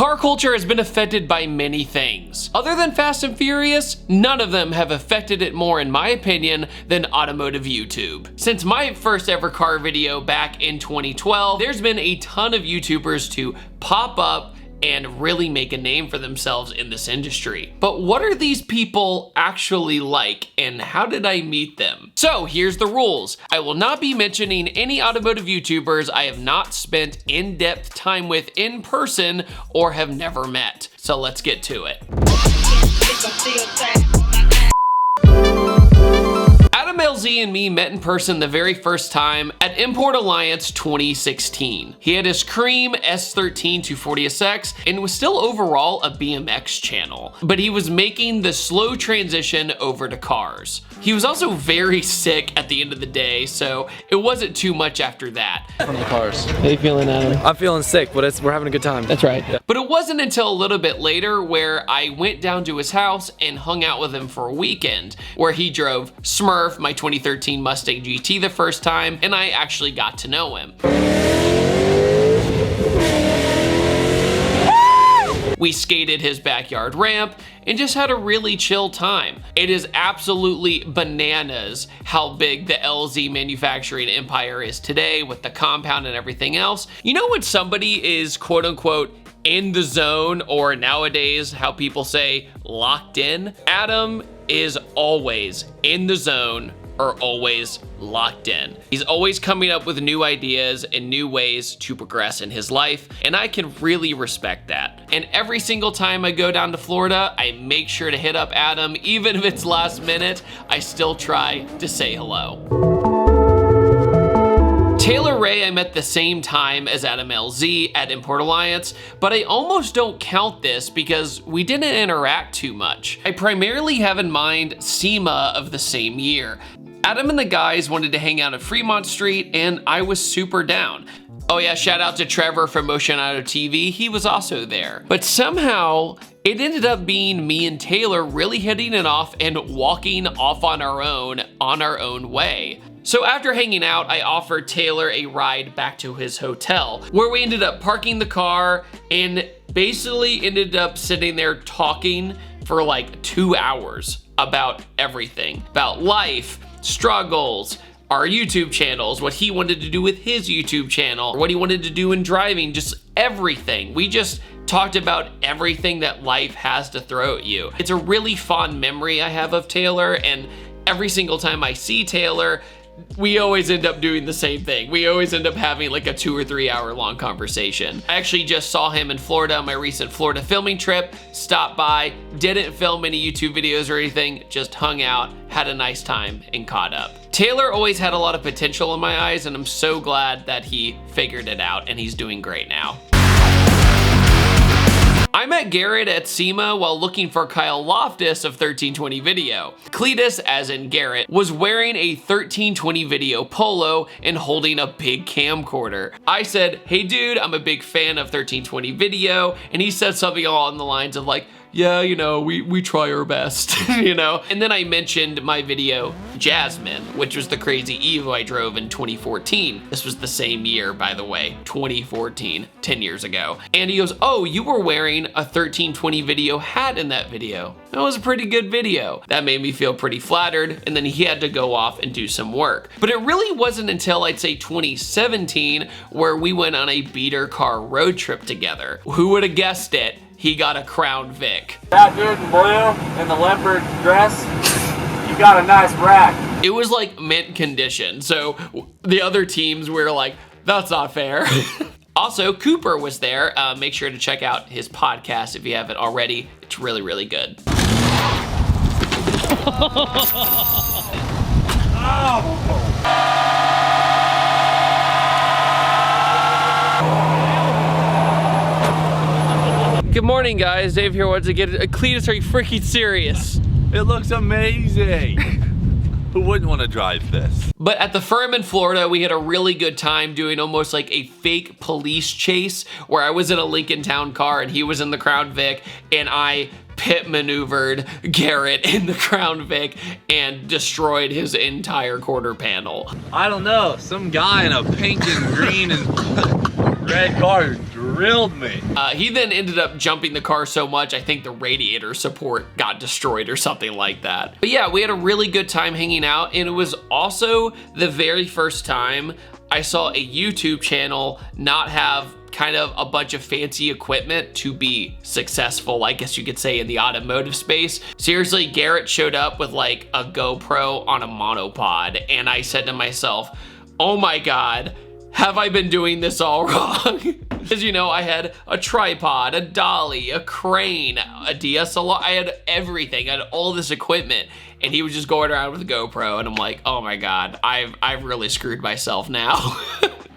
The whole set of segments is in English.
Car culture has been affected by many things. Other than Fast and Furious, none of them have affected it more, in my opinion, than automotive YouTube. Since my first ever car video back in 2012, there's been a ton of YouTubers to pop up and really make a name for themselves in this industry. But what are these people actually like, and how did I meet them? So here's the rules. I will not be mentioning any automotive YouTubers I have not spent in-depth time with in person or have never met. So let's get to it. Adam LZ and me met in person the very first time at Import Alliance 2016. He had his cream S13 240SX and was still overall a BMX channel, but he was making the slow transition over to cars. He was also very sick at the end of the day, so it wasn't too much after that. From the cars. How you feeling, Adam? I'm feeling sick, but we're having a good time. That's right. Yeah. But it wasn't until a little bit later where I went down to his house and hung out with him for a weekend, where he drove Smurf, my 2013 Mustang GT, the first time, and I actually got to know him. We skated his backyard ramp and just had a really chill time. It is absolutely bananas how big the LZ manufacturing empire is today with the compound and everything else. You know when somebody is quote unquote in the zone, or nowadays how people say locked in? Adam is always in the zone or always locked in. He's always coming up with new ideas and new ways to progress in his life, and I can really respect that. And every single time I go down to Florida, I make sure to hit up Adam, even if it's last minute, I still try to say hello. Taylor Ray I met the same time as Adam LZ at Import Alliance, but I almost don't count this because we didn't interact too much. I primarily have in mind SEMA of the same year. Adam and the guys wanted to hang out at Fremont Street, and I was super down. Oh yeah, shout out to Trevor from Motion Auto TV, he was also there. But somehow, it ended up being me and Taylor really hitting it off and walking off on our own way. So after hanging out, I offered Taylor a ride back to his hotel, where we ended up parking the car and basically ended up sitting there talking for like 2 hours about everything, about life, struggles, our YouTube channels, what he wanted to do with his YouTube channel, what he wanted to do in driving, just everything. We just talked about everything that life has to throw at you. It's a really fond memory I have of Taylor, and every single time I see Taylor, we always end up doing the same thing. We always end up having like a 2 or 3 hour long conversation. I actually just saw him in Florida on my recent Florida filming trip, stopped by, didn't film any YouTube videos or anything, just hung out, had a nice time, and caught up. Taylor always had a lot of potential in my eyes, and I'm so glad that he figured it out and he's doing great now. I met Garrett at SEMA while looking for Kyle Loftus of 1320 Video. Cleetus, as in Garrett, was wearing a 1320 Video polo and holding a big camcorder. I said, hey dude, I'm a big fan of 1320 Video, and he said something along the lines of like, yeah, you know, we try our best, you know? And then I mentioned my video, Jasmine, which was the crazy Evo I drove in 2014. This was the same year, by the way, 2014, 10 years ago. And he goes, oh, you were wearing a 1320 Video hat in that video. That was a pretty good video. That made me feel pretty flattered, and then he had to go off and do some work. But it really wasn't until I'd say 2017 where we went on a beater car road trip together. Who would have guessed it? He got a Crown Vic. That dude in blue in the leopard dress, you got a nice rack. It was like mint condition, so the other teams were like, that's not fair. Also, Cooper was there. Make sure to check out his podcast if you haven't already. It's really, really good. Good morning, guys. Dave here once again. Cleetus, are you freaking serious? It looks amazing. Who wouldn't want to drive this? But at the firm in Florida, we had a really good time doing almost like a fake police chase where I was in a Lincoln Town car and he was in the Crown Vic, and I pit maneuvered Garrett in the Crown Vic and destroyed his entire quarter panel. I don't know, some guy in a pink and green and red car drilled me. He then ended up jumping the car so much, I think the radiator support got destroyed or something like that. But yeah, we had a really good time hanging out, and it was also the very first time I saw a YouTube channel not have kind of a bunch of fancy equipment to be successful, I guess you could say, in the automotive space. Seriously, Garrett showed up with like a GoPro on a monopod, and I said to myself, oh my God, have I been doing this all wrong? Because, you know, I had a tripod, a dolly, a crane, a DSLR, I had everything, I had all this equipment, and he was just going around with a GoPro, and I'm like, oh my God, I've really screwed myself now.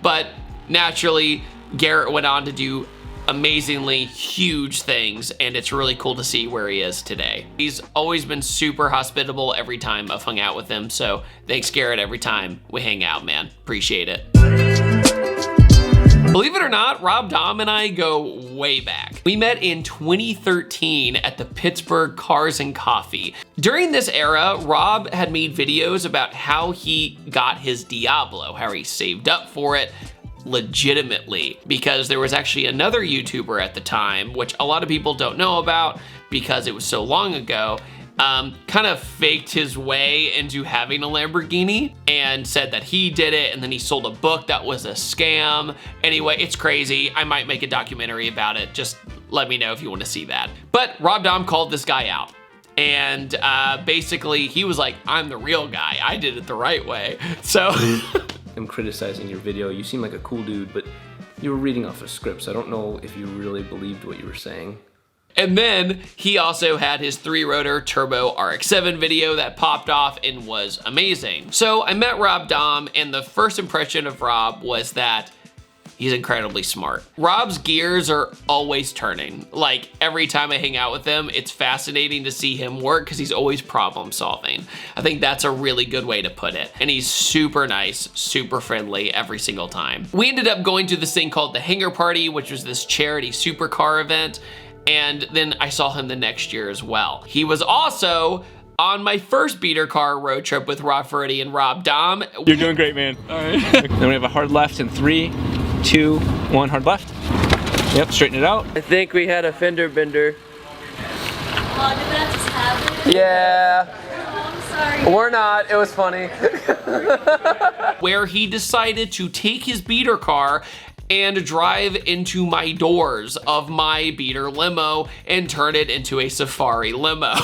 But naturally, Garrett went on to do amazingly huge things, and it's really cool to see where he is today. He's always been super hospitable every time I've hung out with him, so thanks, Garrett, every time we hang out, man. Appreciate it. Believe it or not, Rob Dom and I go way back. We met in 2013 at the Pittsburgh Cars and Coffee. During this era, Rob had made videos about how he got his Diablo, how he saved up for it, legitimately, because there was actually another YouTuber at the time, which a lot of people don't know about because it was so long ago, kind of faked his way into having a Lamborghini and said that he did it, and then he sold a book that was a scam. Anyway, it's crazy. I might make a documentary about it. Just let me know if you want to see that. But Rob Dom called this guy out. And basically, he was like, I'm the real guy. I did it the right way. So I'm criticizing your video. You seem like a cool dude, but you were reading off a script, so I don't know if you really believed what you were saying. And then he also had his 3-rotor turbo RX-7 video that popped off and was amazing. So I met Rob Dom, and the first impression of Rob was that he's incredibly smart. Rob's gears are always turning. Like, every time I hang out with him, it's fascinating to see him work because he's always problem solving. I think that's a really good way to put it. And he's super nice, super friendly every single time. We ended up going to this thing called the Hangar Party, which was this charity supercar event. And then I saw him the next year as well. He was also on my first beater car road trip with Rob Ferretti and Rob Dom. You're doing great, man. All right. Then we have a hard left in 3, 2, 1, hard left. Yep, straighten it out. I think we had a fender bender. Oh, did that just happen? Yeah. Oh, I'm sorry. We're not, it was funny. Where he decided to take his beater car and drive into my doors of my beater limo and turn it into a safari limo.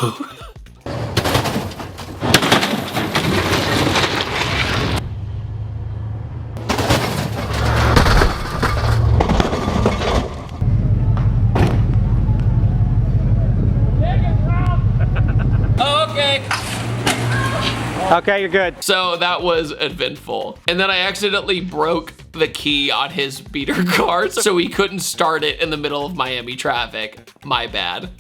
Okay, you're good. So that was eventful. And then I accidentally broke the key on his beater car, so he couldn't start it in the middle of Miami traffic. My bad.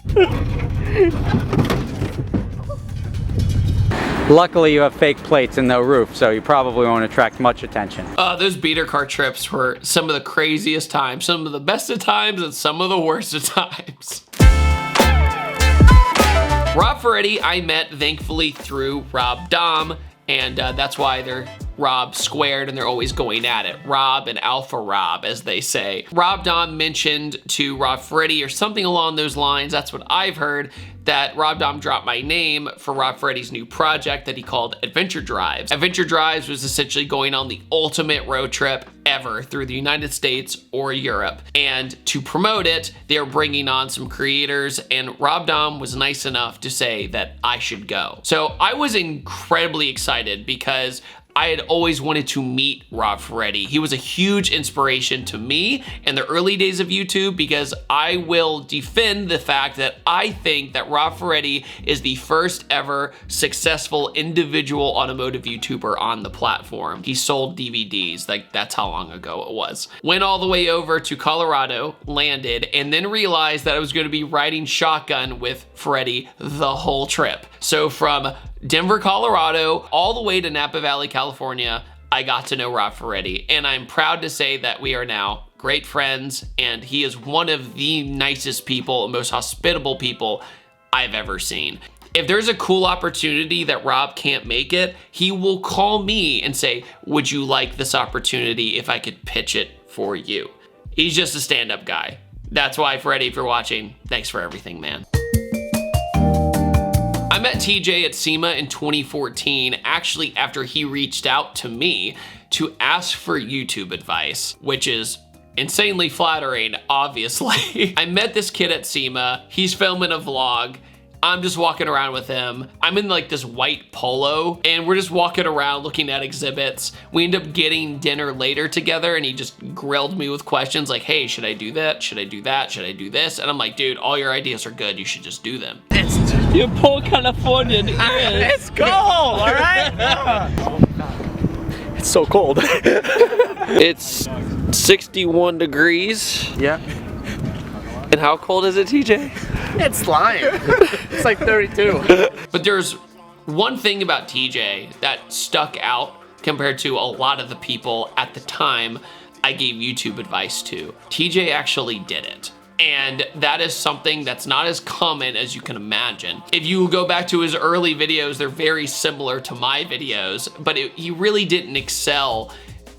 Luckily, you have fake plates and no roof, so you probably won't attract much attention. Those beater car trips were some of the craziest times, some of the best of times, and some of the worst of times. Rob Ferretti, I met thankfully through Rob Dom, and that's why they're Rob squared and they're always going at it. Rob and Alpha Rob, as they say. Rob Dom mentioned to Rob Ferretti or something along those lines, that's what I've heard, that Rob Dom dropped my name for Rob Ferretti's new project that he called Adventure Drives. Adventure Drives was essentially going on the ultimate road trip ever through the United States or Europe. And to promote it, they were bringing on some creators, and Rob Dom was nice enough to say that I should go. So I was incredibly excited because I had always wanted to meet Rob Ferretti. He was a huge inspiration to me in the early days of YouTube because I will defend the fact that I think that Rob Ferretti is the first ever successful individual automotive YouTuber on the platform. He sold DVDs, like that's how long ago it was. Went all the way over to Colorado, landed, and then realized that I was going to be riding shotgun with Ferretti the whole trip. So from Denver, Colorado, all the way to Napa Valley, California, I got to know Rob Ferretti, and I'm proud to say that we are now great friends, and he is one of the nicest people, most hospitable people I've ever seen. If there's a cool opportunity that Rob can't make it, he will call me and say, would you like this opportunity if I could pitch it for you? He's just a stand-up guy. That's why, Freddie, if you're watching, thanks for everything, man. I met TJ at SEMA in 2014, actually after he reached out to me to ask for YouTube advice, which is insanely flattering, obviously. I met this kid at SEMA. He's filming a vlog. I'm just walking around with him. I'm in like this white polo and we're just walking around looking at exhibits. We end up getting dinner later together and he just grilled me with questions like, hey, should I do that? Should I do that? Should I do this? And I'm like, dude, all your ideas are good. You should just do them. You poor Californian ears. It's cold, all right? It's so cold. It's 61 degrees. Yeah. And how cold is it, TJ? It's lying. It's like 32. But there's one thing about TJ that stuck out compared to a lot of the people at the time I gave YouTube advice to. TJ actually did it. And that is something that's not as common as you can imagine. If you go back to his early videos, they're very similar to my videos, but he really didn't excel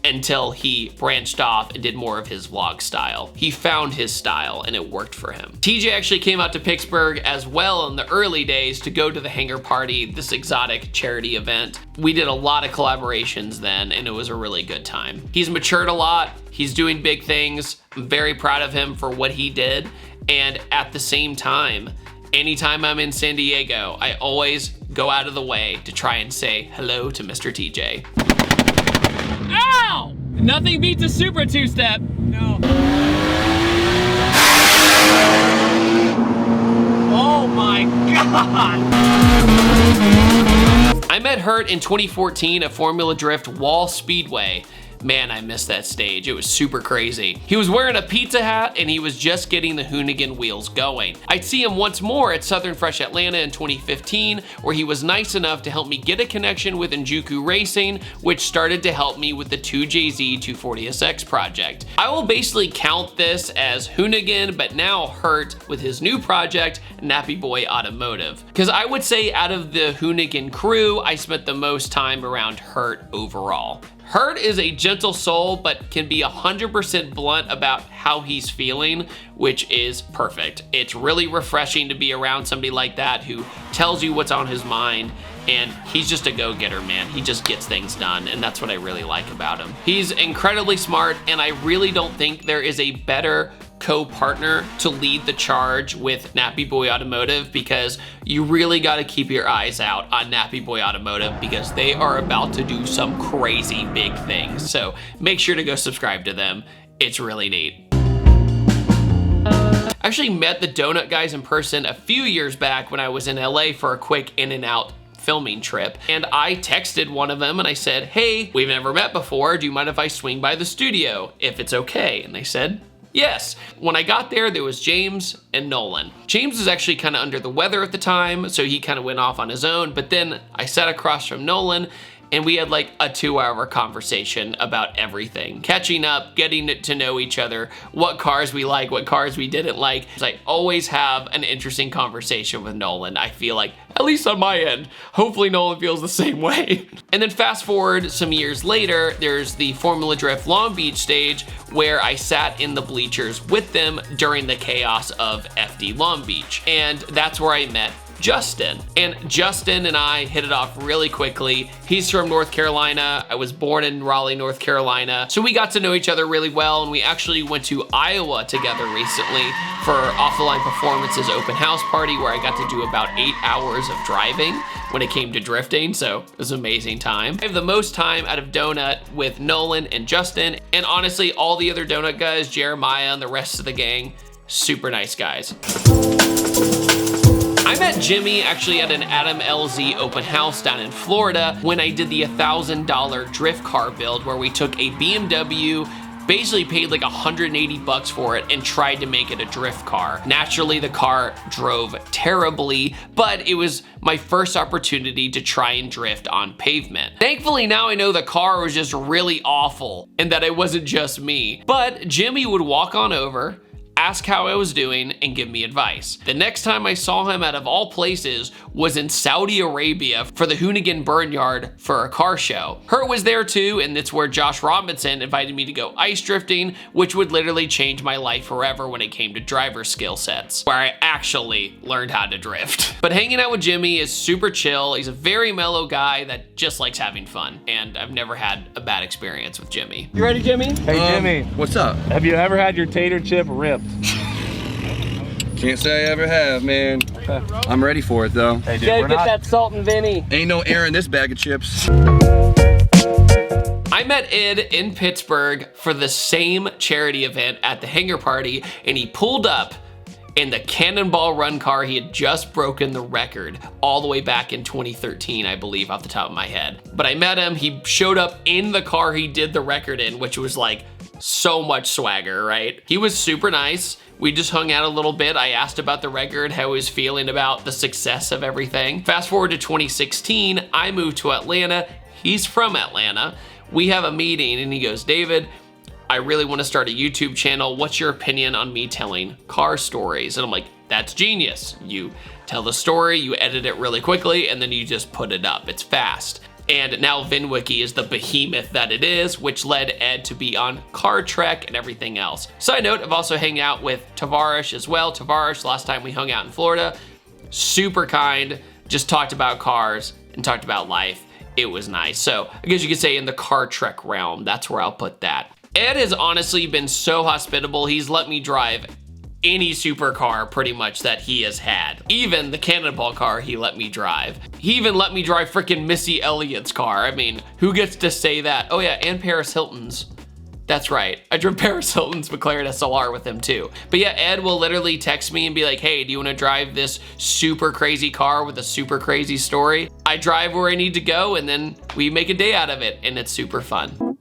until he branched off and did more of his vlog style. He found his style and it worked for him. TJ actually came out to Pittsburgh as well in the early days to go to the Hangar Party, this exotic charity event. We did a lot of collaborations then and it was a really good time. He's matured a lot. He's doing big things. I'm very proud of him for what he did. And at the same time, anytime I'm in San Diego, I always go out of the way to try and say hello to Mr. TJ. Ow! Nothing beats a super two-step. No. Oh my God! I met Hurt in 2014 at Formula Drift Wall Speedway. Man, I missed that stage. It was super crazy. He was wearing a pizza hat and he was just getting the Hoonigan wheels going. I'd see him once more at Southern Fresh Atlanta in 2015, where he was nice enough to help me get a connection with Njuku Racing, which started to help me with the 2JZ 240SX project. I will basically count this as Hoonigan, but now Hurt with his new project, Nappy Boy Automotive. Because I would say out of the Hoonigan crew, I spent the most time around Hurt overall. Hurt is a gentle soul, but can be 100% blunt about how he's feeling, which is perfect. It's really refreshing to be around somebody like that who tells you what's on his mind, and he's just a go-getter, man. He just gets things done, and that's what I really like about him. He's incredibly smart, and I really don't think there is a better co-partner to lead the charge with Nappy Boy Automotive, because you really got to keep your eyes out on Nappy Boy Automotive because they are about to do some crazy big things. So make sure to go subscribe to them. It's really neat. I actually met the Donut guys in person a few years back when I was in LA for a quick in and out filming trip, and I texted one of them and I said, hey, we've never met before. Do you mind if I swing by the studio if it's okay? And they said, yes. When I got there was James and Nolan. James was actually kind of under the weather at the time, so he kind of went off on his own, but then I sat across from Nolan and we had like a 2-hour conversation about everything. Catching up, getting to know each other, what cars we like, what cars we didn't like. I always have an interesting conversation with Nolan, I feel like, at least on my end. Hopefully Nolan feels the same way. And then fast forward some years later, there's the Formula Drift Long Beach stage where I sat in the bleachers with them during the chaos of FD Long Beach. And that's where I met Justin. And Justin and I hit it off really quickly. He's from North Carolina. I was born in Raleigh, North Carolina. So we got to know each other really well, and we actually went to Iowa together recently for Off the Line Performance's open house party, where I got to do about 8 hours of driving when it came to drifting, so it was an amazing time. I have the most time out of Donut with Nolan and Justin, and honestly, all the other Donut guys, Jeremiah and the rest of the gang, super nice guys. I met Jimmy actually at an Adam LZ open house down in Florida when I did the $1,000 drift car build, where we took a BMW, basically paid like 180 bucks for it, and tried to make it a drift car. Naturally, the car drove terribly, but it was my first opportunity to try and drift on pavement. Thankfully, now I know the car was just really awful and that it wasn't just me. But Jimmy would walk on over, ask how I was doing, and give me advice. The next time I saw him, out of all places, was in Saudi Arabia for the Hoonigan Burnyard for a car show. Hurt was there too, and it's where Josh Robinson invited me to go ice drifting, which would literally change my life forever when it came to driver skill sets, where I actually learned how to drift. But hanging out with Jimmy is super chill. He's a very mellow guy that just likes having fun, and I've never had a bad experience with Jimmy. You ready, Jimmy? Hey, Jimmy. What's up? Have you ever had your tater chip ripped? Can't say I ever have, man. I'm ready for it, though. Hey, dude, Gotta get that salt and Vinny. Ain't no air in this bag of chips. I met Ed in Pittsburgh for the same charity event at the hangar party, and he pulled up in the Cannonball Run car. He had just broken the record all the way back in 2013, I believe, off the top of my head. But I met him, he showed up in the car he did the record in, which was like so much swagger, right? He was super nice. We just hung out a little bit. I asked about the record, how he was feeling about the success of everything. Fast forward to 2016, I moved to Atlanta. He's from Atlanta. We have a meeting and he goes, David, I really want to start a YouTube channel. What's your opinion on me telling car stories? And I'm like, that's genius. You tell the story, you edit it really quickly, and then you just put it up. It's fast. And now VinWiki is the behemoth that it is, which led Ed to be on Car Trek and everything else. Side note, I've also hung out with Tavarish as well. Tavarish, last time we hung out in Florida, super kind, just talked about cars and talked about life. It was nice. So I guess you could say in the Car Trek realm, that's where I'll put that. Ed has honestly been so hospitable. He's let me drive any supercar pretty much that he has had. Even the Cannonball car he let me drive. He even let me drive freaking Missy Elliott's car. I mean, who gets to say that? Oh yeah, and Paris Hilton's. That's right. I drove Paris Hilton's McLaren SLR with him too. But yeah, Ed will literally text me and be like, hey, do you want to drive this super crazy car with a super crazy story? I drive where I need to go and then we make a day out of it and it's super fun.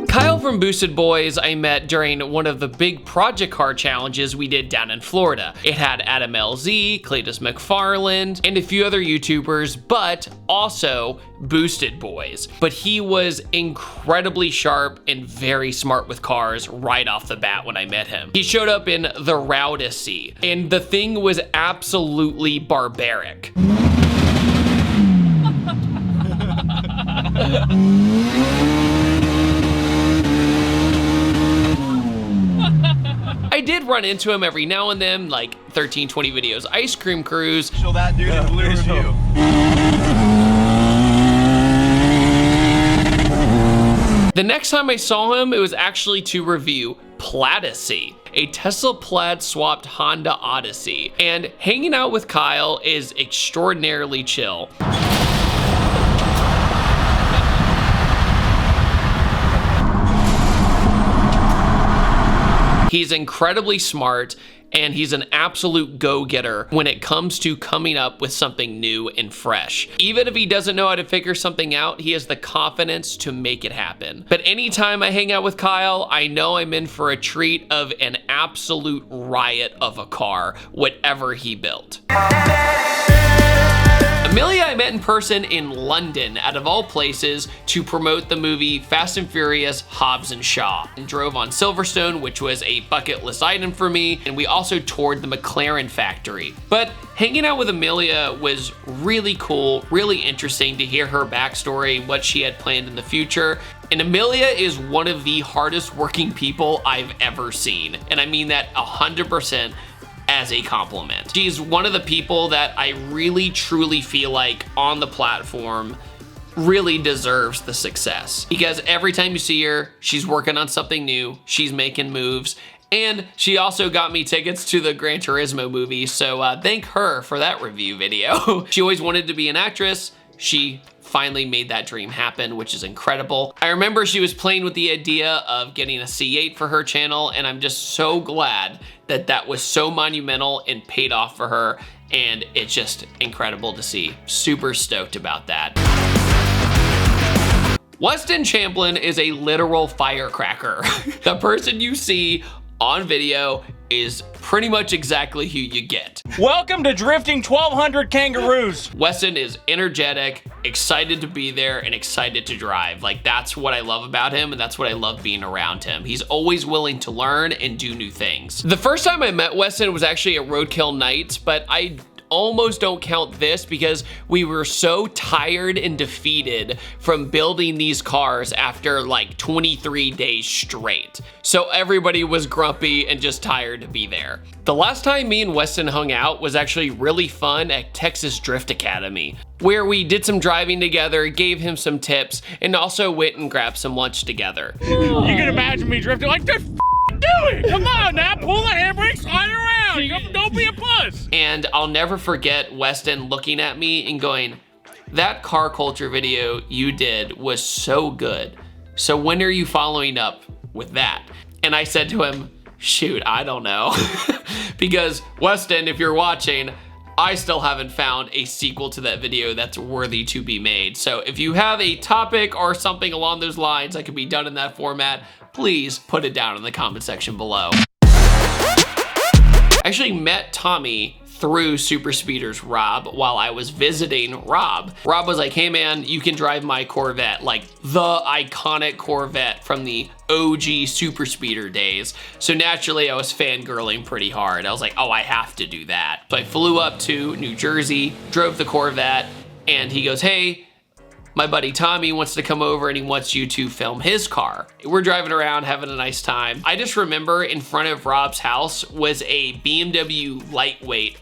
Kyle from Boosted Boys I met during one of the big project car challenges we did down in Florida. It had Adam LZ, Cleetus McFarland, and a few other YouTubers, but also Boosted Boys. But he was incredibly sharp and very smart with cars right off the bat when I met him. He showed up in the Rowdicy, and the thing was absolutely barbaric. I did run into him every now and then, like 13, 20 videos, Ice Cream Cruise. So that dude in blue is you. The next time I saw him, it was actually to review Platacy, a Tesla Plaid swapped Honda Odyssey. And hanging out with Kyle is extraordinarily chill. He's incredibly smart and he's an absolute go-getter when it comes to coming up with something new and fresh. Even if he doesn't know how to figure something out, he has the confidence to make it happen. But anytime I hang out with Kyle, I know I'm in for a treat of an absolute riot of a car, whatever he built. Amelia I met in person in London, out of all places, to promote the movie Fast and Furious Hobbs and Shaw. And drove on Silverstone, which was a bucket list item for me, and we also toured the McLaren factory. But hanging out with Amelia was really cool, really interesting to hear her backstory, what she had planned in the future. And Amelia is one of the hardest working people I've ever seen. And I mean that 100% as a compliment. She's one of the people that I really truly feel like on the platform really deserves the success, because every time you see her, she's working on something new, she's making moves, and she also got me tickets to the Gran Turismo movie, so thank her for that review video. She always wanted to be an actress. She finally made that dream happen, which is incredible. I remember she was playing with the idea of getting a C8 for her channel, and I'm just so glad that that was so monumental and paid off for her, and it's just incredible to see. Super stoked about that. Weston Champlin is a literal firecracker. The person you see on video is pretty much exactly who you get. Welcome to drifting 1,200 kangaroos. Weston is energetic, excited to be there, and excited to drive. Like, that's what I love about him, and that's what I love being around him. He's always willing to learn and do new things. The first time I met Weston was actually at Roadkill Nights, but I almost don't count this because we were so tired and defeated from building these cars after like 23 days straight. So everybody was grumpy and just tired to be there. The last time me and Weston hung out was actually really fun at Texas Drift Academy, where we did some driving together, gave him some tips, and also went and grabbed some lunch together. You can imagine me drifting like this. Do it! Come on now, pull the handbrake, slide around. Don't be a puss. And I'll never forget Weston looking at me and going, "That car culture video you did was so good. So when are you following up with that?" And I said to him, "Shoot, I don't know." Because Weston, if you're watching, I still haven't found a sequel to that video that's worthy to be made. So if you have a topic or something along those lines that could be done in that format, please put it down in the comment section below. I actually met Tommy through Super Speeders Rob while I was visiting Rob. Rob was like, "Hey man, you can drive my Corvette," like the iconic Corvette from the OG Super Speeder days. So naturally I was fangirling pretty hard. I was like, oh, I have to do that. So I flew up to New Jersey, drove the Corvette, and he goes, "Hey, my buddy Tommy wants to come over and he wants you to film his car." We're driving around having a nice time. I just remember in front of Rob's house was a BMW lightweight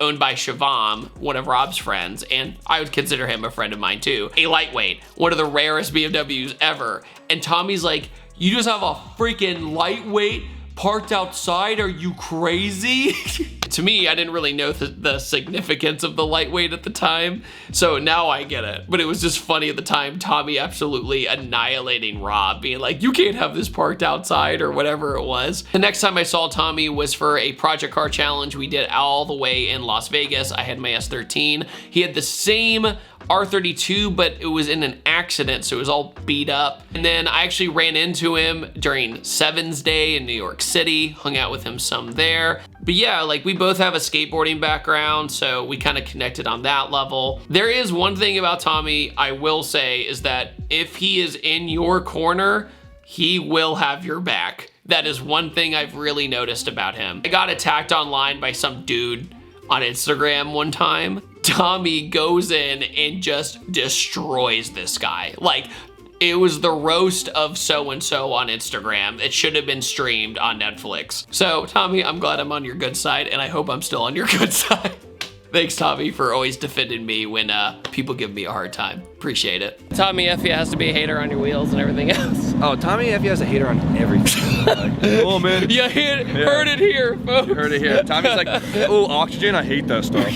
owned by Shavam, one of Rob's friends, and I would consider him a friend of mine too. A lightweight, one of the rarest BMWs ever. And Tommy's like, "You just have a freaking lightweight parked outside? Are you crazy?" To me, I didn't really know the significance of the lightweight at the time, so now I get it. But it was just funny at the time, Tommy absolutely annihilating Rob, being like, "You can't have this parked outside," or whatever it was. The next time I saw Tommy was for a project car challenge we did all the way in Las Vegas. I had my S13. He had the same R32, but it was in an accident, so it was all beat up. And then I actually ran into him during Sevens Day in New York City, hung out with him some there. But yeah, like, we both have a skateboarding background, so we kind of connected on that level. There is one thing about Tommy I will say is that if he is in your corner, he will have your back. That is one thing I've really noticed about him. I got attacked online by some dude on Instagram one time. Tommy goes in and just destroys this guy. Like, it was the roast of so-and-so on Instagram. It should have been streamed on Netflix. So Tommy, I'm glad I'm on your good side, and I hope I'm still on your good side. Thanks, Tommy, for always defending me when people give me a hard time. Appreciate it. Tommy Effie has to be a hater on your wheels and everything else. Oh, Tommy Effie has a hater on everything. Oh man. You heard it here, folks. You heard it here. Tommy's like, "Oh, oxygen, I hate that stuff."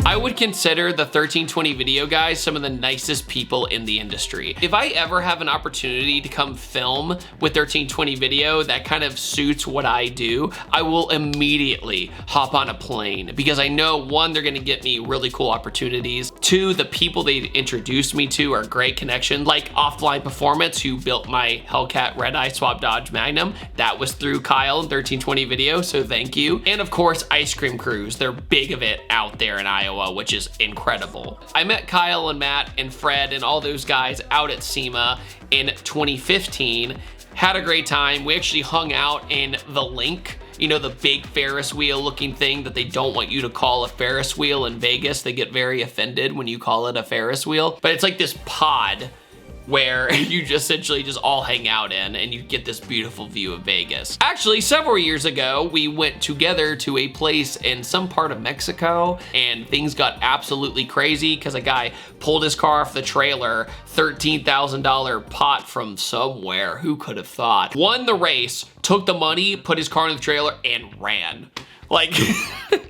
I would consider the 1320 video guys some of the nicest people in the industry. If I ever have an opportunity to come film with 1320 video that kind of suits what I do, I will immediately hop on a plane because I know, one, they're gonna get me really cool opportunities. Two, the people they introduced me to are great connections, like Offline Performance, who built my Hellcat Red Eye Swap Dodge Magnum. That was through Kyle in 1320 video, so thank you. And of course, Ice Cream Cruise. They're big of it out there in Iowa, which is incredible. I met Kyle and Matt and Fred and all those guys out at SEMA in 2015. Had a great time. We actually hung out in the Link, you know, the big Ferris wheel looking thing that they don't want you to call a Ferris wheel in Vegas. They get very offended when you call it a Ferris wheel, but it's like this pod where you just essentially just all hang out in and you get this beautiful view of Vegas. Actually, several years ago, we went together to a place in some part of Mexico and things got absolutely crazy because a guy pulled his car off the trailer, $13,000 pot from somewhere, who could have thought? Won the race, took the money, put his car in the trailer and ran. Like,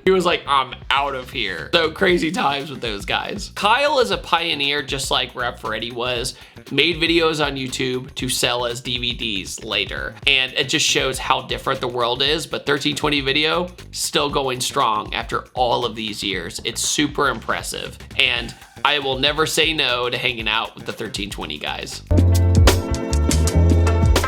he was like, "I'm out of here." So crazy times with those guys. Kyle is a pioneer, just like Rep Freddy was, made videos on YouTube to sell as DVDs later. And it just shows how different the world is, but 1320 video, still going strong after all of these years. It's super impressive. And I will never say no to hanging out with the 1320 guys.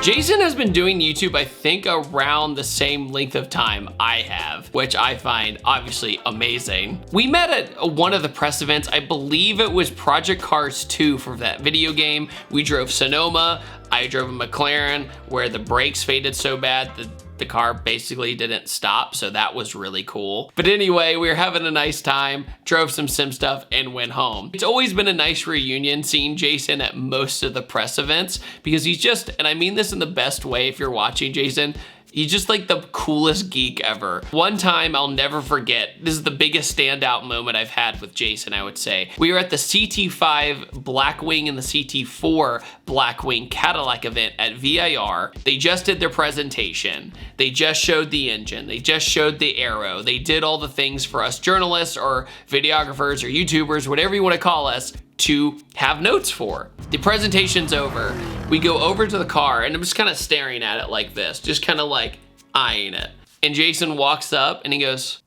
Jason has been doing YouTube, I think, around the same length of time I have, which I find obviously amazing. We met at one of the press events. I believe it was Project Cars 2 for that video game. We drove Sonoma. I drove a McLaren where the brakes faded so bad that the car basically didn't stop, so that was really cool. But anyway, we were having a nice time, drove some sim stuff, and went home. It's always been a nice reunion seeing Jason at most of the press events because he's just, and I mean this in the best way if you're watching Jason, he's just like the coolest geek ever. One time I'll never forget, this is the biggest standout moment I've had with Jason, I would say. We were at the CT5 Blackwing and the CT4 Blackwing Cadillac event at VIR. They just did their presentation. They just showed the engine. They just showed the aero. They did all the things for us journalists or videographers or YouTubers, whatever you want to call us, to have notes for. The presentation's over. We go over to the car and I'm just kind of staring at it like this, just kind of like eyeing it. And Jason walks up and he goes,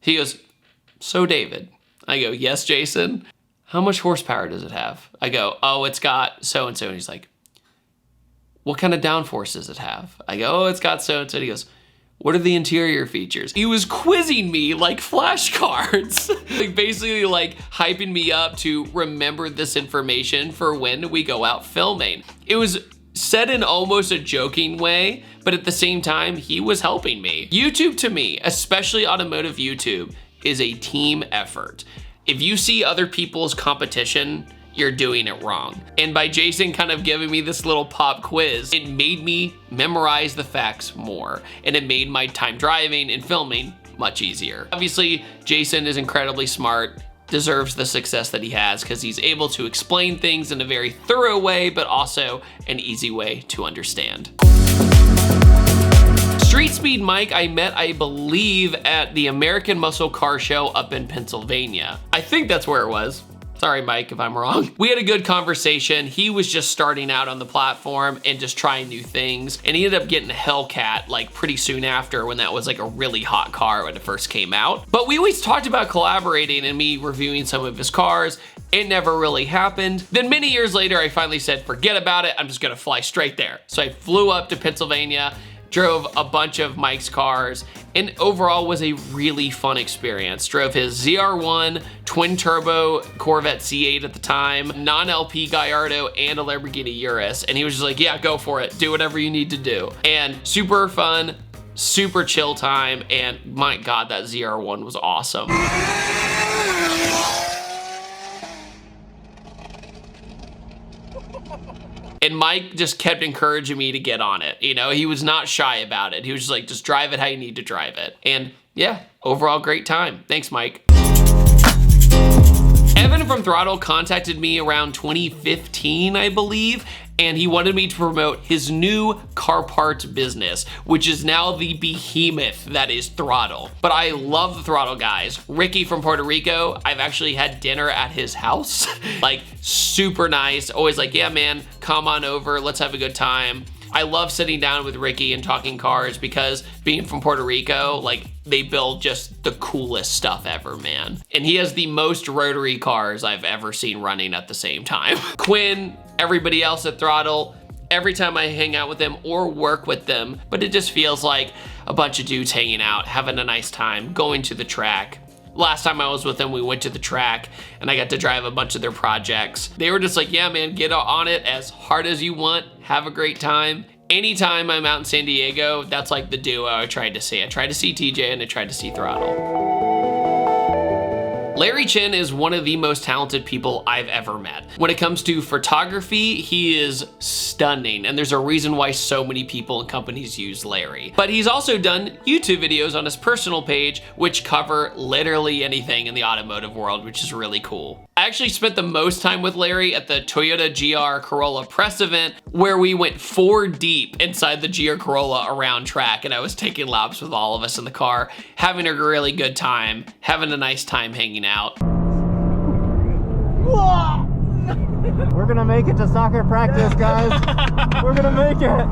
"So David." I go, "Yes, Jason." "How much horsepower does it have?" I go, "Oh, it's got so-and-so." And he's like, "What kind of downforce does it have?" I go, "Oh, it's got so-and-so." And he goes, "What are the interior features?" He was quizzing me like flashcards. Like basically like hyping me up to remember this information for when we go out filming. It was said in almost a joking way, but at the same time, he was helping me. YouTube to me, especially automotive YouTube, is a team effort. If you see other people's competition, you're doing it wrong. And by Jason kind of giving me this little pop quiz, it made me memorize the facts more. And it made my time driving and filming much easier. Obviously, Jason is incredibly smart, deserves the success that he has because he's able to explain things in a very thorough way, but also an easy way to understand. Street Speed Mike I met, I believe, at the American Muscle Car Show up in Pennsylvania. I think that's where it was. Sorry, Mike, if I'm wrong. We had a good conversation. He was just starting out on the platform and just trying new things. And he ended up getting a Hellcat like pretty soon after when that was like a really hot car when it first came out. But we always talked about collaborating and me reviewing some of his cars. It never really happened. Then many years later, I finally said, forget about it. I'm just gonna fly straight there. So I flew up to Pennsylvania, drove a bunch of Mike's cars, and overall was a really fun experience. Drove his ZR1 twin turbo Corvette C8 at the time, non-LP Gallardo, and a Lamborghini Urus. And he was just like, yeah, go for it. Do whatever you need to do. And super fun, super chill time. And my God, that ZR1 was awesome. And Mike just kept encouraging me to get on it. You know, he was not shy about it. He was just like, just drive it how you need to drive it. And yeah, overall great time. Thanks, Mike. Evan from Throttle contacted me around 2015, I believe, and he wanted me to promote his new car parts business, which is now the behemoth that is Throttle. But I love the Throttle guys. Ricky from Puerto Rico, I've actually had dinner at his house. Like, super nice. Always like, yeah, man, come on over. Let's have a good time. I love sitting down with Ricky and talking cars because being from Puerto Rico, like they build just the coolest stuff ever, man. And he has the most rotary cars I've ever seen running at the same time. Quinn, everybody else at Throttle, every time I hang out with them or work with them, but it just feels like a bunch of dudes hanging out, having a nice time, going to the track. Last time I was with them, we went to the track and I got to drive a bunch of their projects. They were just like, yeah, man, get on it as hard as you want. Have a great time. Anytime I'm out in San Diego, that's like the duo I tried to see. I tried to see TJ and I tried to see Throttle. Larry Chen is one of the most talented people I've ever met. When it comes to photography, he is stunning, and there's a reason why so many people and companies use Larry. But he's also done YouTube videos on his personal page, which cover literally anything in the automotive world, which is really cool. I actually spent the most time with Larry at the Toyota GR Corolla press event, where we went 4 deep inside the GR Corolla around track, and I was taking laps with all of us in the car, having a really good time, having a nice time hanging out. We're gonna make it to soccer practice, guys. We're gonna make it.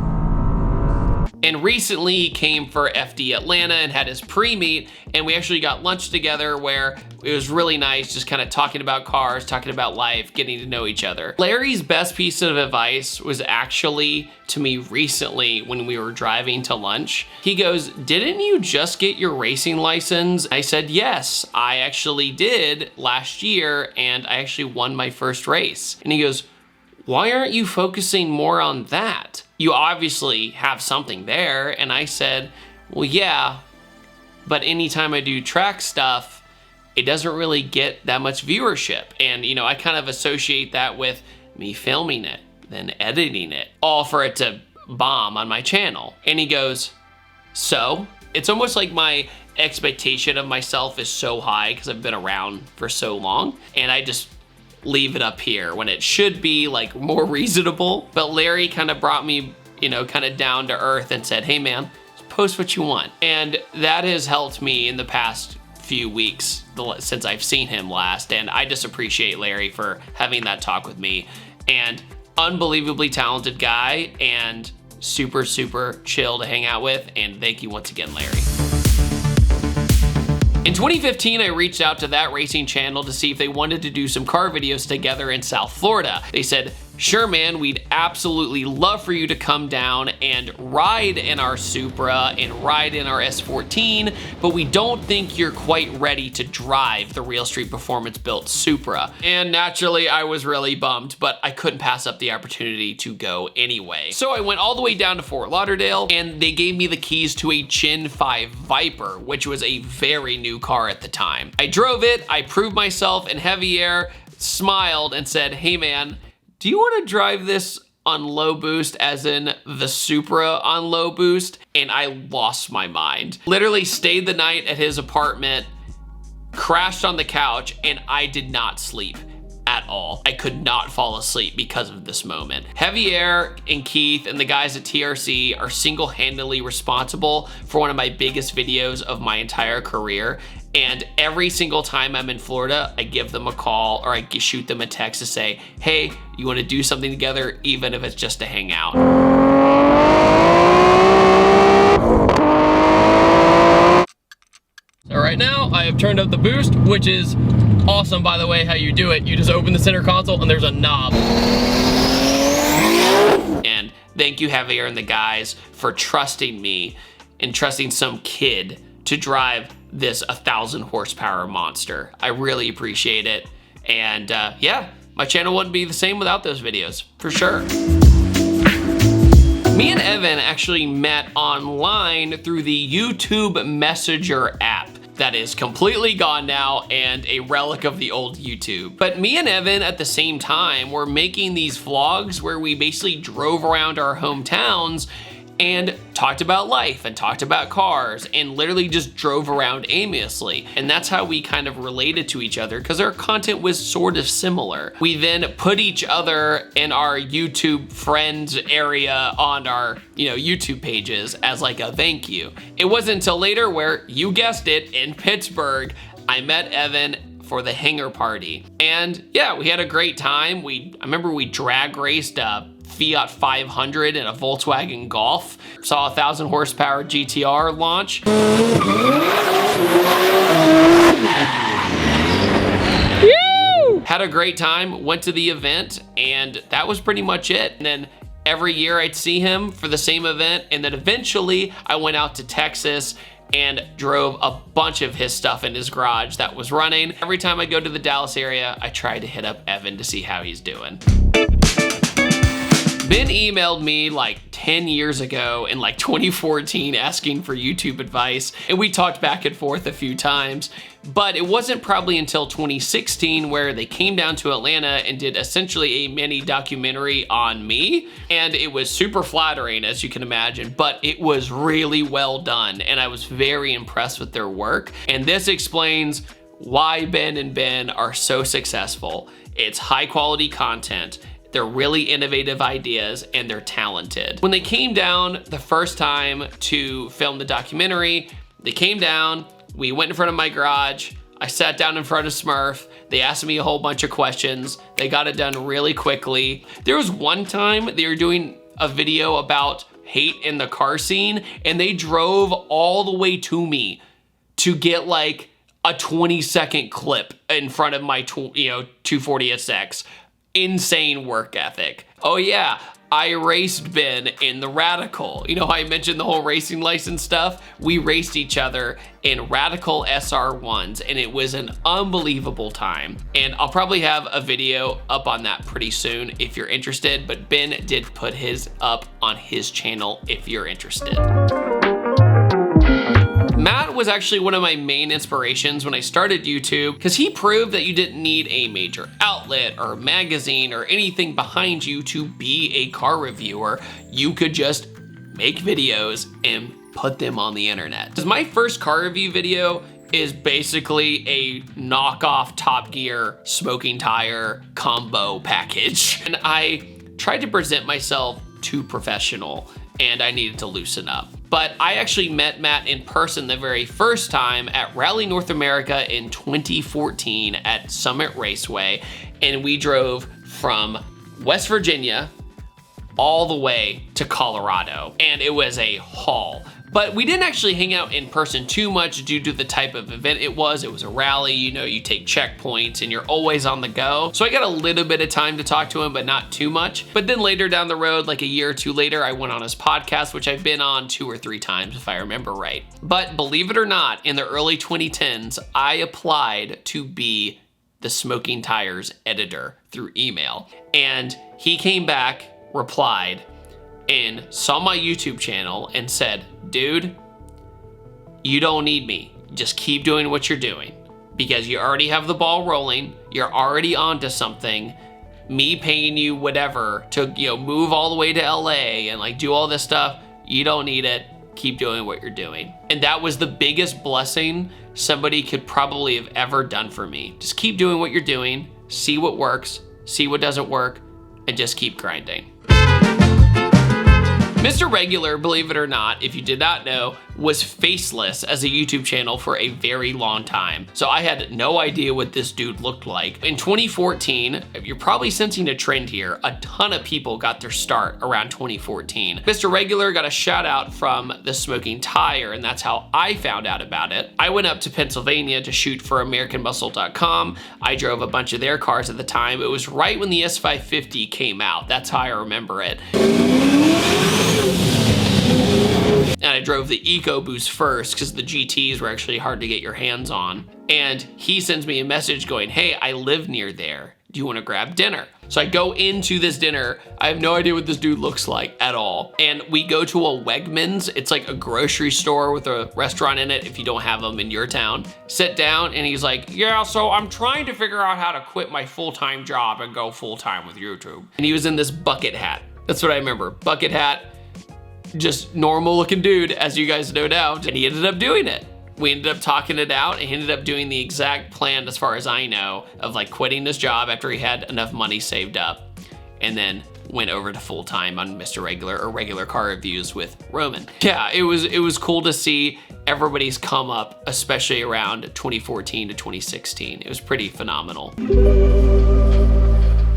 And recently he came for FD Atlanta and had his pre-meet, and we actually got lunch together where it was really nice, just kind of talking about cars, talking about life, getting to know each other. Larry's best piece of advice was actually to me recently when we were driving to lunch. He goes, "Didn't you just get your racing license?" I said, "Yes, I actually did last year, and I actually won my first race." And he goes, "Why aren't you focusing more on that? You obviously have something there." And I said, "Well, yeah, but anytime I do track stuff, it doesn't really get that much viewership." And, you know, I kind of associate that with me filming it, then editing it, all for it to bomb on my channel. And he goes, "So?" It's almost like my expectation of myself is so high because I've been around for so long, and I just leave it up here when it should be like more reasonable. But Larry kind of brought me, you know, kind of down to earth and said, "Hey man, post what you want." And that has helped me in the past few weeks since I've seen him last. And I just appreciate Larry for having that talk with me. And unbelievably talented guy and super, super chill to hang out with. And thank you once again, Larry. In 2015, I reached out to That Racing channel to see if they wanted to do some car videos together in South Florida. They said, "Sure, man, we'd absolutely love for you to come down and ride in our Supra and ride in our S14, but we don't think you're quite ready to drive the Real Street Performance built Supra." And naturally, I was really bummed, but I couldn't pass up the opportunity to go anyway. So I went all the way down to Fort Lauderdale, and they gave me the keys to a Gen 5 Viper, which was a very new car at the time. I drove it, I proved myself in heavy air, smiled, and said, "Hey man, do you want to drive this on low boost, as in the Supra on low boost?" And I lost my mind. Literally stayed the night at his apartment, crashed on the couch, and I did not sleep at all. I could not fall asleep because of this moment. Heavy Air and Keith and the guys at TRC are single-handedly responsible for one of my biggest videos of my entire career. And every single time I'm in Florida, I give them a call or I shoot them a text to say, "Hey, you want to do something together?" Even if it's just to hang out. So right now I have turned up the boost, which is awesome, by the way, how you do it. You just open the center console and there's a knob. And thank you, Heavy Air and the guys, for trusting me and trusting some kid to drive this 1,000 horsepower monster. I really appreciate it. And yeah, my channel wouldn't be the same without those videos, for sure. Me and Evan actually met online through the YouTube Messenger app. That is completely gone now and a relic of the old YouTube. But me and Evan at the same time were making these vlogs where we basically drove around our hometowns and talked about life and talked about cars and literally just drove around aimlessly. And that's how we kind of related to each other because our content was sort of similar. We then put each other in our YouTube friends area on our, YouTube pages as like a thank you. It wasn't until later where, you guessed it, in Pittsburgh, I met Evan for the hangar party. And yeah, we had a great time. I remember we drag raced a Fiat 500 and a Volkswagen Golf. Saw a 1,000 horsepower GTR launch. Had a great time, went to the event, and that was pretty much it. And then every year I'd see him for the same event, and then eventually I went out to Texas and drove a bunch of his stuff in his garage that was running. Every time I go to the Dallas area, I try to hit up Evan to see how he's doing. Ben emailed me like 10 years ago in like 2014 asking for YouTube advice, and we talked back and forth a few times, but it wasn't probably until 2016 where they came down to Atlanta and did essentially a mini documentary on me, and it was super flattering, as you can imagine, but it was really well done, and I was very impressed with their work, and this explains why Ben and Ben are so successful. It's high quality content. They're really innovative ideas and they're talented. When they came down the first time to film the documentary, they came down, we went in front of my garage, I sat down in front of Smurf, they asked me a whole bunch of questions, they got it done really quickly. There was one time they were doing a video about hate in the car scene, and they drove all the way to me to get like a 20-second clip in front of my 240SX. Insane work ethic. Oh yeah, I raced Ben in the Radical. You know how I mentioned the whole racing license stuff? We raced each other in Radical SR1s, and it was an unbelievable time. And I'll probably have a video up on that pretty soon if you're interested, but Ben did put his up on his channel if you're interested. Matt was actually one of my main inspirations when I started YouTube, because he proved that you didn't need a major outlet or magazine or anything behind you to be a car reviewer. You could just make videos and put them on the internet. Because my first car review video is basically a knockoff Top Gear smoking tire combo package. And I tried to present myself too professional, and I needed to loosen up. But I actually met Matt in person the very first time at Rally North America in 2014 at Summit Raceway, and we drove from West Virginia all the way to Colorado, and it was a haul. But we didn't actually hang out in person too much due to the type of event it was. It was a rally, you know, you take checkpoints and you're always on the go. So I got a little bit of time to talk to him, but not too much. But then later down the road, like a year or two later, I went on his podcast, which I've been on 2 or 3 times, if I remember right. But believe it or not, in the early 2010s, I applied to be the Smoking Tires editor through email. And he came back, replied, and saw my YouTube channel and said, dude, you don't need me. Just keep doing what you're doing because you already have the ball rolling. You're already onto something. Me paying you whatever to, you know, move all the way to LA and like do all this stuff, you don't need it. Keep doing what you're doing. And that was the biggest blessing somebody could probably have ever done for me. Just keep doing what you're doing, see what works, see what doesn't work, and just keep grinding. Mr. Regular, believe it or not, if you did not know, was faceless as a YouTube channel for a very long time. So I had no idea what this dude looked like. In 2014, you're probably sensing a trend here. A ton of people got their start around 2014. Mr. Regular got a shout out from the Smoking Tire, and that's how I found out about it. I went up to Pennsylvania to shoot for AmericanMuscle.com. I drove a bunch of their cars at the time. It was right when the S550 came out. That's how I remember it. And I drove the EcoBoost first because the GTs were actually hard to get your hands on. And he sends me a message going, hey, I live near there. Do you want to grab dinner? So I go into this dinner. I have no idea what this dude looks like at all. And we go to a Wegmans. It's like a grocery store with a restaurant in it if you don't have them in your town. Sit down and he's like, yeah, so I'm trying to figure out how to quit my full-time job and go full-time with YouTube. And he was in this bucket hat. That's what I remember. Bucket hat. Just normal looking dude, as you guys know now, and he ended up doing it. We ended up talking it out, and he ended up doing the exact plan, as far as I know, of like quitting his job after he had enough money saved up, and then went over to full-time on Mr. Regular or regular car reviews with Roman. Yeah, it was cool to see everybody's come up, especially around 2014 to 2016. It was pretty phenomenal.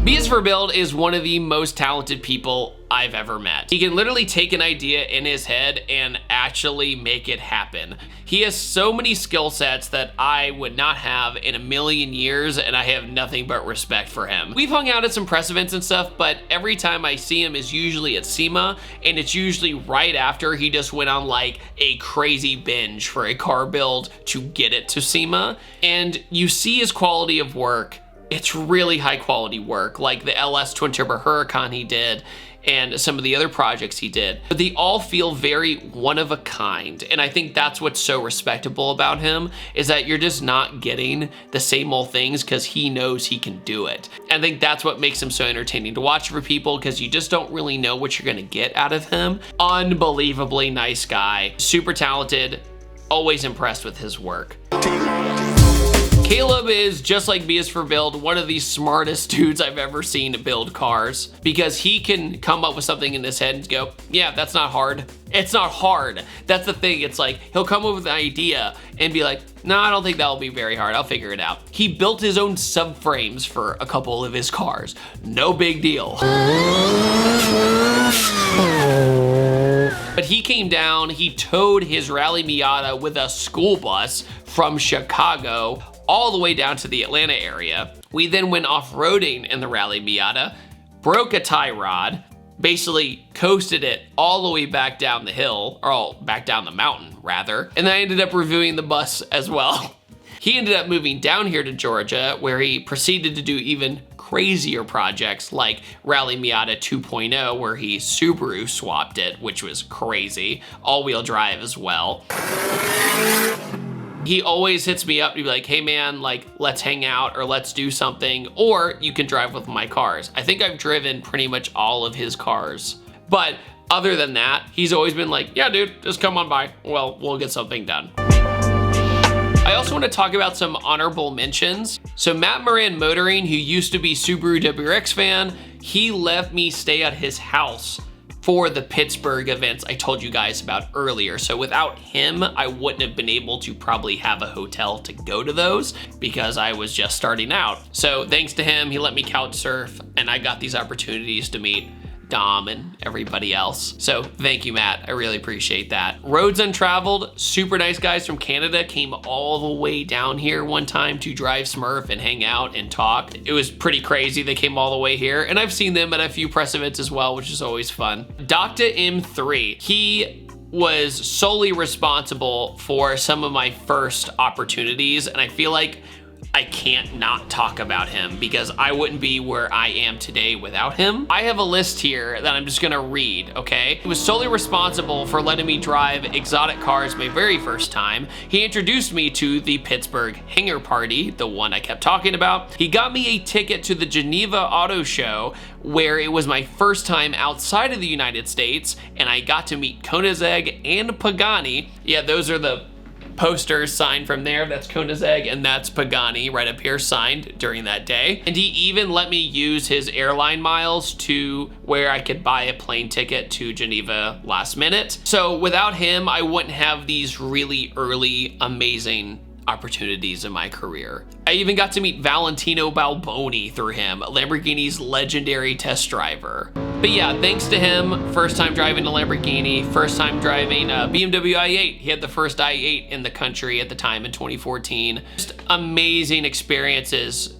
B is for Build is one of the most talented people I've ever met. He can literally take an idea in his head and actually make it happen. He has so many skill sets that I would not have in a million years, and I have nothing but respect for him. We've hung out at some press events and stuff, but every time I see him is usually at SEMA, and it's usually right after he just went on like a crazy binge for a car build to get it to SEMA. And you see his quality of work. It's really high quality work, like the LS Twin Turbo Huracan he did and some of the other projects he did. But they all feel very one of a kind. And I think that's what's so respectable about him, is that you're just not getting the same old things because he knows he can do it. I think that's what makes him so entertaining to watch for people, because you just don't really know what you're gonna get out of him. Unbelievably nice guy, super talented, always impressed with his work. Caleb is, just like B is for Build, one of the smartest dudes I've ever seen build cars, because he can come up with something in his head and go, yeah, that's not hard. It's not hard. That's the thing. It's like, he'll come up with an idea and be like, no, I don't think that'll be very hard. I'll figure it out. He built his own subframes for a couple of his cars. No big deal. But he came down, he towed his Rally Miata with a school bus from Chicago all the way down to the Atlanta area. We then went off-roading in the Rally Miata, broke a tie rod, basically coasted it all the way back down the hill, or back down the mountain rather, and then I ended up reviewing the bus as well. He ended up moving down here to Georgia, where he proceeded to do even crazier projects like Rally Miata 2.0, where he Subaru swapped it, which was crazy. All-wheel drive as well. He always hits me up to be like, hey man, like, let's hang out or let's do something, or you can drive with my cars. I think I've driven pretty much all of his cars. But other than that, he's always been like, yeah dude, just come on by. Well, we'll get something done. I also want to talk about some honorable mentions. So Matt Moran Motoring, who used to be Subaru WRX fan, he let me stay at his house for the Pittsburgh events I told you guys about earlier. So without him, I wouldn't have been able to probably have a hotel to go to those because I was just starting out. So thanks to him, he let me couch surf and I got these opportunities to meet Dom and everybody else. So thank you, Matt. I really appreciate that. Roads Untraveled, super nice guys from Canada, came all the way down here one time to drive Smurf and hang out and talk. It was pretty crazy. They came all the way here, and I've seen them at a few press events as well, which is always fun. Dr. M3, he was solely responsible for some of my first opportunities, and I feel like I can't not talk about him because I wouldn't be where I am today without him. I have a list here that I'm just gonna read, okay? He was solely responsible for letting me drive exotic cars my very first time. He introduced me to the Pittsburgh Hangar Party, the one I kept talking about. He got me a ticket to the Geneva Auto Show, where it was my first time outside of the United States, and I got to meet Koenigsegg and Pagani. Yeah, those are the posters signed from there. That's Koenigsegg and that's Pagani right up here, signed during that day. And he even let me use his airline miles to where I could buy a plane ticket to Geneva last minute. So without him, I wouldn't have these really early, amazing opportunities in my career. I even got to meet Valentino Balboni through him, Lamborghini's legendary test driver. But yeah, thanks to him, first time driving a Lamborghini, first time driving a BMW i8. He had the first i8 in the country at the time in 2014. Just amazing experiences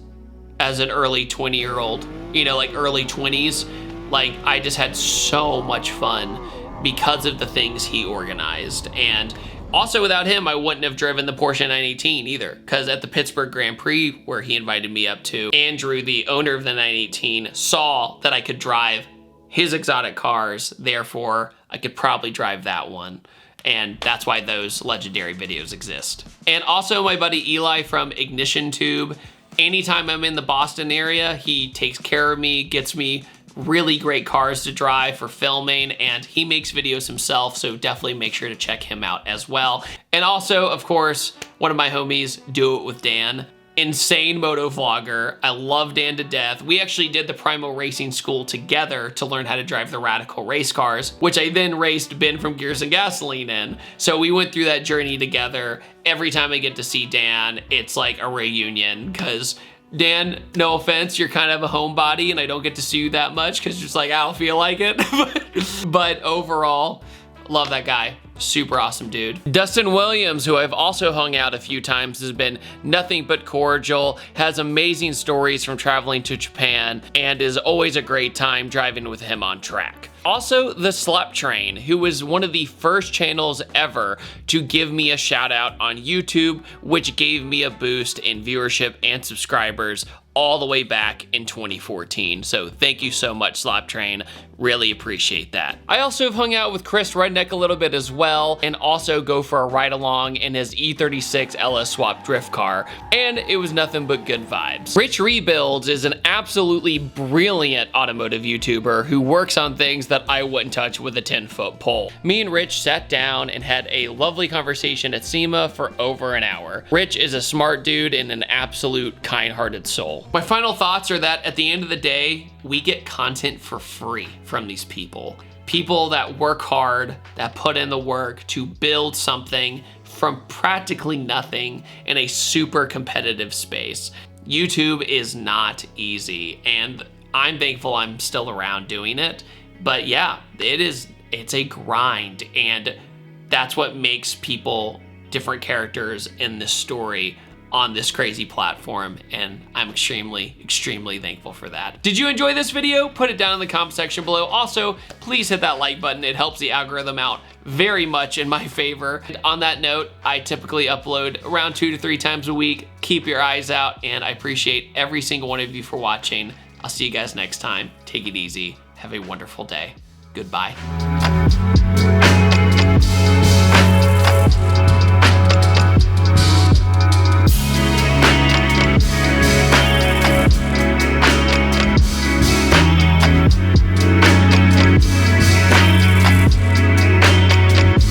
as an early 20-year-old, you know, like early 20s. Like, I just had so much fun because of the things he organized. And also without him, I wouldn't have driven the Porsche 918 either, because at the Pittsburgh Grand Prix, where he invited me up to, Andrew, the owner of the 918, saw that I could drive his exotic cars, therefore I could probably drive that one. And that's why those legendary videos exist. And also my buddy Eli from Ignition Tube, anytime I'm in the Boston area, he takes care of me, gets me really great cars to drive for filming, and he makes videos himself, so definitely make sure to check him out as well. And also, of course, one of my homies, Do It With Dan. Insane moto vlogger. I love Dan to death. We actually did the Primo Racing School together to learn how to drive the Radical race cars, which I then raced Ben from Gears and Gasoline in. So we went through that journey together. Every time I get to see Dan, it's like a reunion, because Dan, no offense, you're kind of a homebody and I don't get to see you that much because just like, I don't feel like it. But overall, love that guy. Super awesome dude. Dustin Williams, who I've also hung out a few times, has been nothing but cordial, has amazing stories from traveling to Japan, and is always a great time driving with him on track. Also, the Slap Train, who was one of the first channels ever to give me a shout out on YouTube, which gave me a boost in viewership and subscribers all the way back in 2014. So thank you so much, Slap Train. Really appreciate that. I also have hung out with Chris Redneck a little bit as well, and also go for a ride along in his E36 LS Swap drift car, and it was nothing but good vibes. Rich Rebuilds is an absolutely brilliant automotive YouTuber who works on things that I wouldn't touch with a 10-foot pole. Me and Rich sat down and had a lovely conversation at SEMA for over an hour. Rich is a smart dude and an absolute kind-hearted soul. My final thoughts are that at the end of the day, we get content for free from these people. People that work hard, that put in the work to build something from practically nothing in a super competitive space. YouTube is not easy, and I'm thankful I'm still around doing it. But yeah, it is it's a grind, and that's what makes people different characters in this story on this crazy platform, and I'm extremely, extremely thankful for that. Did you enjoy this video? Put it down in the comment section below. Also, please hit that like button. It helps the algorithm out very much in my favor. And on that note, I typically upload around 2 to 3 times a week. Keep your eyes out, and I appreciate every single one of you for watching. I'll see you guys next time. Take it easy. Have a wonderful day. Goodbye.